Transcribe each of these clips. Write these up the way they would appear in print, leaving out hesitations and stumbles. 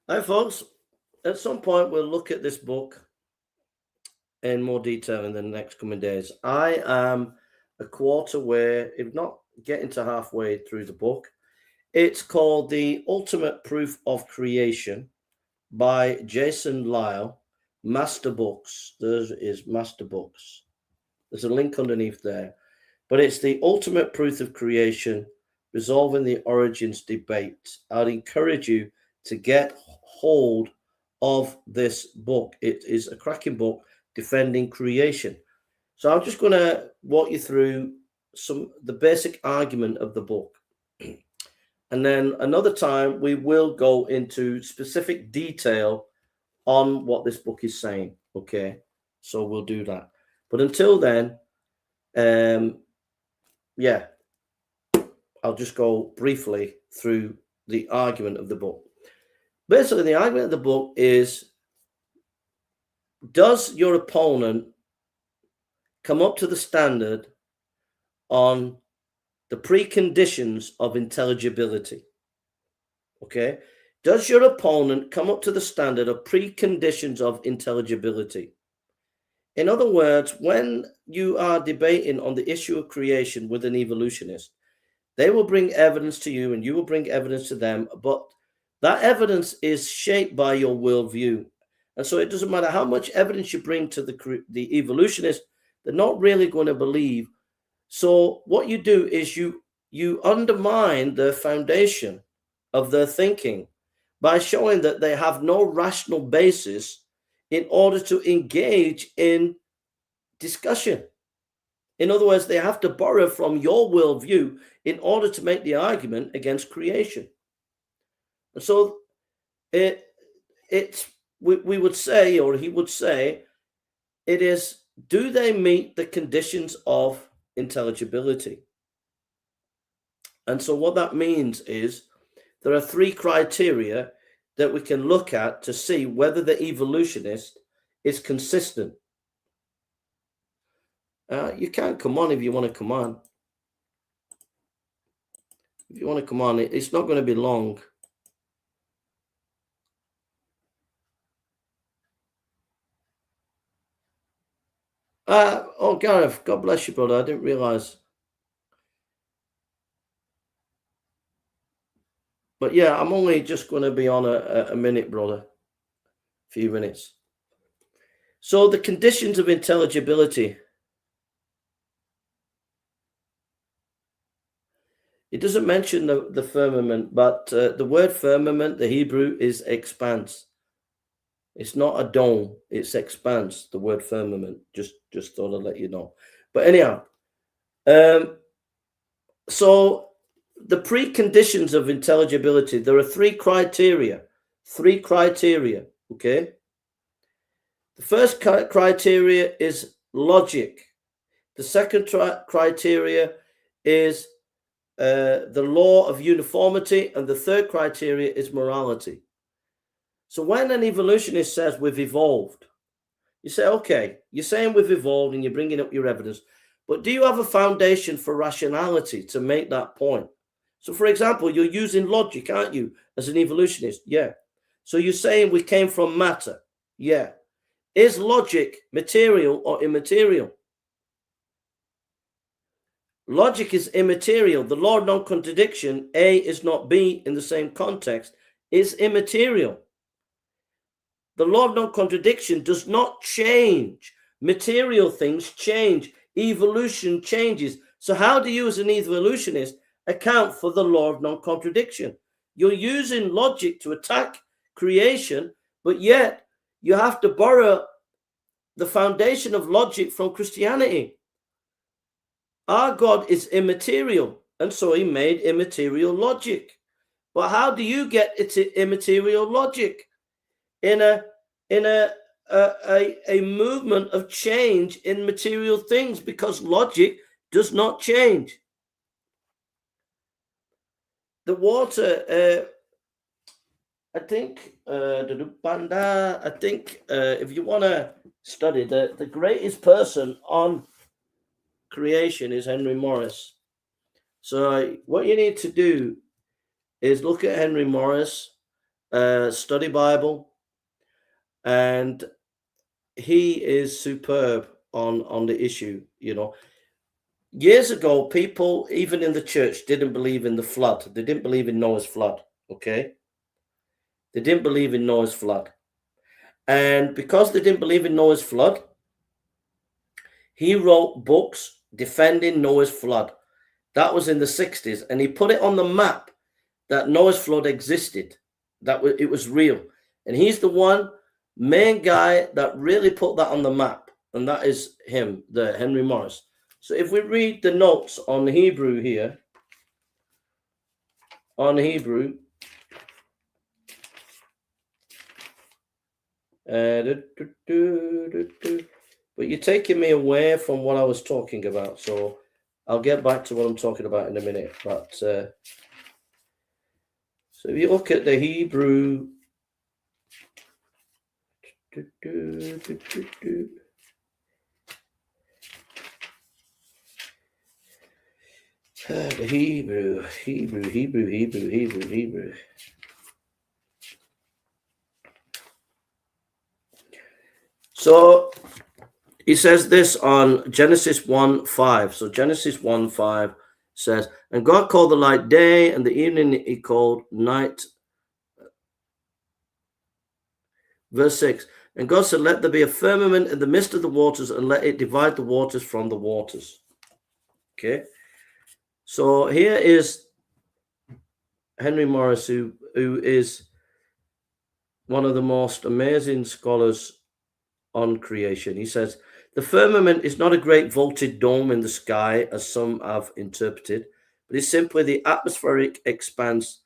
Hi, folks. At some point, we'll look at this book in more detail in the next coming days. I am a quarter way, if not getting to halfway through the book. It's called The Ultimate Proof of Creation by Jason Lisle, Master Books. There is Master Books. There's a link underneath there. But it's The Ultimate Proof of Creation, Resolving the Origins Debate. I'd encourage you to get hold of this book. It is a cracking book defending creation. So I'm just going to walk you through the basic argument of the book. And then another time we will go into specific detail on what this book is saying. Okay, so we'll do that. But until then, yeah, I'll just go briefly through the argument of the book. Basically, the argument of the book is, does your opponent come up to the standard on the preconditions of intelligibility? Okay. Does your opponent come up to the standard of preconditions of intelligibility? In other words, when you are debating on the issue of creation with an evolutionist, they will bring evidence to you and you will bring evidence to them, but that evidence is shaped by your worldview. And so it doesn't matter how much evidence you bring to the evolutionist, they're not really going to believe. So what you do is you undermine the foundation of their thinking by showing that they have no rational basis in order to engage in discussion. In other words, they have to borrow from your worldview in order to make the argument against creation. And so we would say, or he would say, it is, do they meet the conditions of intelligibility? And so what that means is there are three criteria that we can look at to see whether the evolutionist is consistent. You can't come on if you want to come on. If you want to come on, it's not going to be long. Oh, Gareth, God bless you, brother. I didn't realize. But yeah, I'm only just going to be on a minute, brother. A few minutes. So the conditions of intelligibility. It doesn't mention the firmament, but the word firmament, the Hebrew, is expanse. It's not a dome, it's expanse, the word firmament. Just thought I'd let you know. But anyhow, so the preconditions of intelligibility, there are three criteria, okay? The first criteria is logic. The second criteria is the law of uniformity, and the third criteria is morality. So when an evolutionist says we've evolved, you say, okay, you're saying we've evolved and you're bringing up your evidence, but do you have a foundation for rationality to make that point? So, for example, you're using logic, aren't you, as an evolutionist? Yeah. So you're saying we came from matter? Yeah. Is logic material or immaterial? Logic is immaterial. The law of non-contradiction, A is not B in the same context, is immaterial. The law of non-contradiction does not change. Material things change. Evolution changes. So how do you as an evolutionist account for the law of non-contradiction? You're using logic to attack creation, but yet you have to borrow the foundation of logic from Christianity. Our God is immaterial, and so he made immaterial logic. But how do you get its immaterial logic? In a movement of change in material things, because logic does not change. The water, I think, if you want to study, the greatest person on creation is Henry Morris. So what you need to do is look at Henry Morris study Bible, and he is superb on the issue. You know, years ago, people, even in the church, didn't believe in the flood. They didn't believe in Noah's flood. Okay, they didn't believe in Noah's flood, and because they didn't believe in Noah's flood, he wrote books defending Noah's flood. That was in the 60s, and he put it on the map that Noah's flood existed, that it was real. And he's the main guy that really put that on the map, and that is him, the Henry Morris. So if we read the notes on Hebrew here, on Hebrew, but you're taking me away from what I was talking about, so I'll get back to what I'm talking about in a minute. But so if you look at the Hebrew, the Hebrew. So he says this on Genesis 1:5. So Genesis 1:5 says, and God called the light day, and the evening he called night. Verse 6, and God said, let there be a firmament in the midst of the waters, and let it divide the waters from the waters. Okay. So here is Henry Morris, who is one of the most amazing scholars on creation. He says, the firmament is not a great vaulted dome in the sky, as some have interpreted, but is simply the atmospheric expanse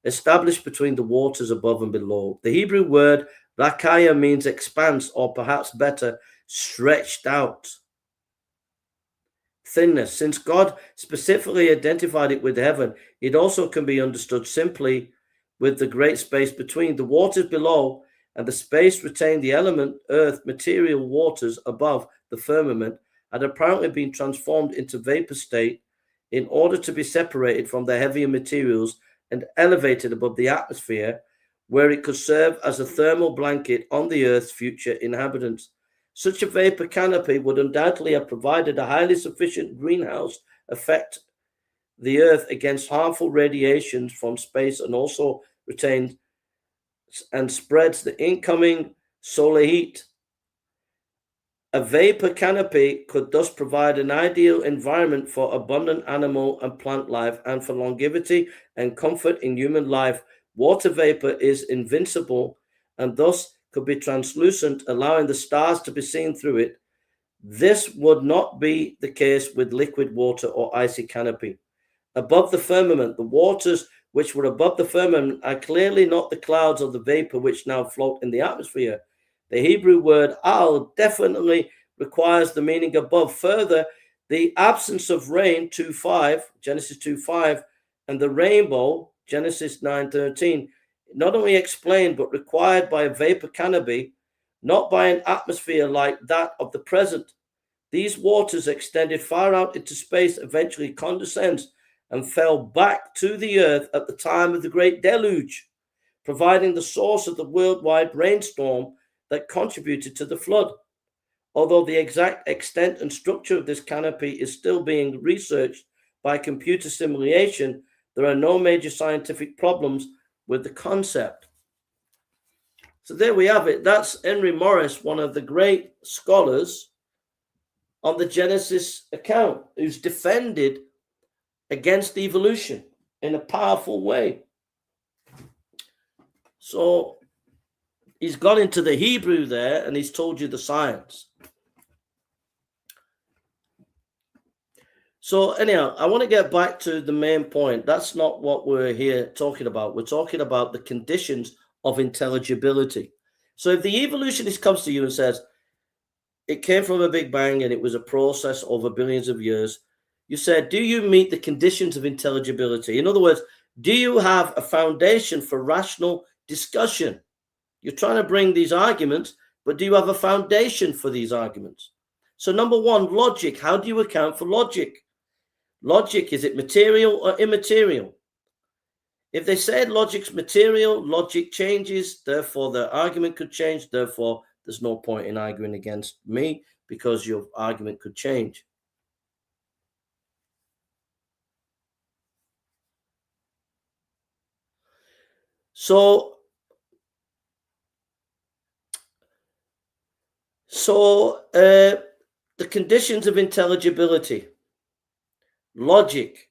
established between the waters above and below. The Hebrew word rakaya means expanse, or perhaps better, stretched out. Thinness. Since God specifically identified it with heaven, it also can be understood simply with the great space between the waters below and the space retained. The element, earth, material waters above the firmament had apparently been transformed into vapor state in order to be separated from the heavier materials and elevated above the atmosphere, where it could serve as a thermal blanket on the earth's future inhabitants. Such a vapor canopy would undoubtedly have provided a highly sufficient greenhouse effect the earth against harmful radiations from space, and also retains and spreads the incoming solar heat. A vapor canopy could thus provide an ideal environment for abundant animal and plant life, and for longevity and comfort in human life. Water vapor is invincible and thus could be translucent, allowing the stars to be seen through it. This would not be the case with liquid water or icy canopy. Above the firmament, the waters which were above the firmament are clearly not the clouds or the vapor which now float in the atmosphere. The Hebrew word al definitely requires the meaning above. Further, the absence of rain, 2:5, Genesis 2:5, and the rainbow, Genesis 9:13, not only explained but required by a vapor canopy, not by an atmosphere like that of the present. These waters extended far out into space, eventually condensed and fell back to the earth at the time of the great deluge, providing the source of the worldwide rainstorm that contributed to the flood. Although the exact extent and structure of this canopy is still being researched by computer simulation, there are no major scientific problems with the concept. So there we have it. That's Henry Morris, one of the great scholars on the Genesis account, who's defended against evolution in a powerful way. So he's gone into the Hebrew there, and he's told you the science. So anyhow, I want to get back to the main point. That's not what we're here talking about. We're talking about the conditions of intelligibility. So if the evolutionist comes to you and says, it came from a big bang and it was a process over billions of years, you said, do you meet the conditions of intelligibility? In other words, do you have a foundation for rational discussion? You're trying to bring these arguments, but do you have a foundation for these arguments? So number one, logic. How do you account for logic? Logic, is it material or immaterial? If they said logic's material, logic changes, therefore the argument could change, therefore there's no point in arguing against me because your argument could change. So the conditions of intelligibility. Logic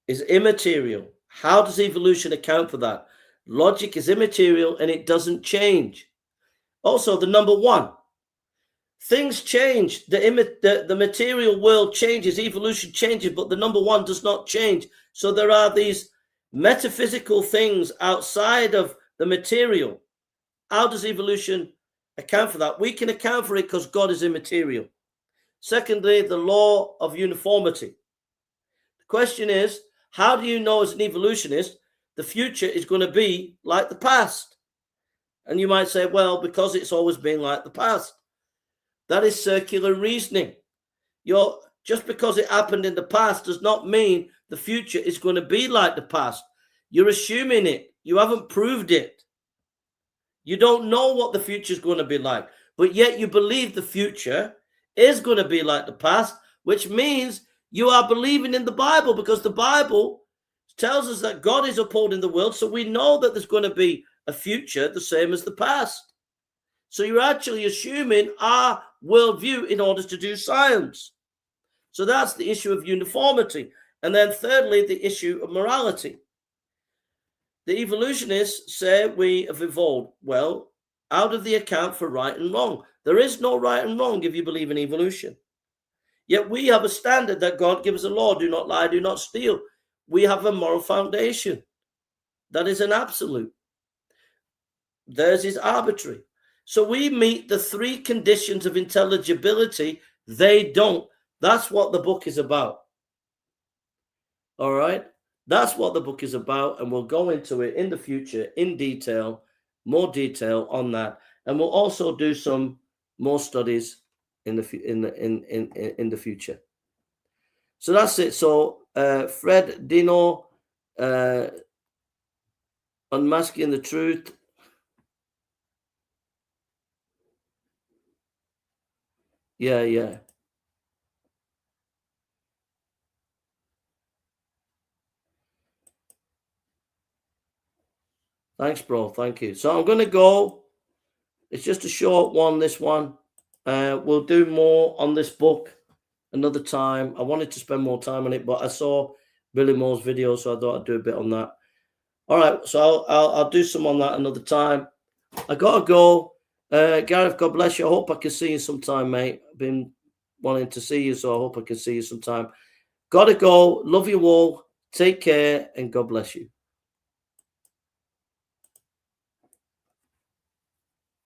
is immaterial. How does evolution account for that? Logic is immaterial and it doesn't change. Also, the number one, things change. The material world changes, evolution changes, but the number one does not change. So there are these metaphysical things outside of the material. How does evolution account for that? We can account for it because God is immaterial. Secondly, the law of uniformity. The question is, how do you know as an evolutionist the future is going to be like the past? And you might say, well, because it's always been like the past. That is circular reasoning. Just because it happened in the past does not mean the future is going to be like the past. You're assuming it. You haven't proved it. You don't know what the future is going to be like, but yet you believe the future is going to be like the past, which means you are believing in the Bible, because the Bible tells us that God is upholding the world, so we know that there's going to be a future the same as the past. So you're actually assuming our worldview in order to do science. So that's the issue of uniformity. And then thirdly, the issue of morality. The evolutionists say we have evolved. Well, how do they account for right and wrong? There is no right and wrong if you believe in evolution. Yet we have a standard that God gives a law: do not lie, do not steal. We have a moral foundation. That is an absolute. Theirs is arbitrary. So we meet the three conditions of intelligibility. They don't. That's what the book is about. All right? That's what the book is about, and we'll go into it in the future in detail, more detail on that, and we'll also do some more studies in the future. So that's it. So Fred Dino, Unmasking the Truth. Yeah. Thanks, bro. Thank you. So I'm going to go. It's just a short one, this one. We'll do more on this book another time. I wanted to spend more time on it, but I saw Billy Moore's video, so I thought I'd do a bit on that. All right, so I'll do some on that another time. I got to go. Gareth, God bless you. I hope I can see you sometime, mate. I've been wanting to see you, so I hope I can see you sometime. Got to go. Love you all. Take care, and God bless you.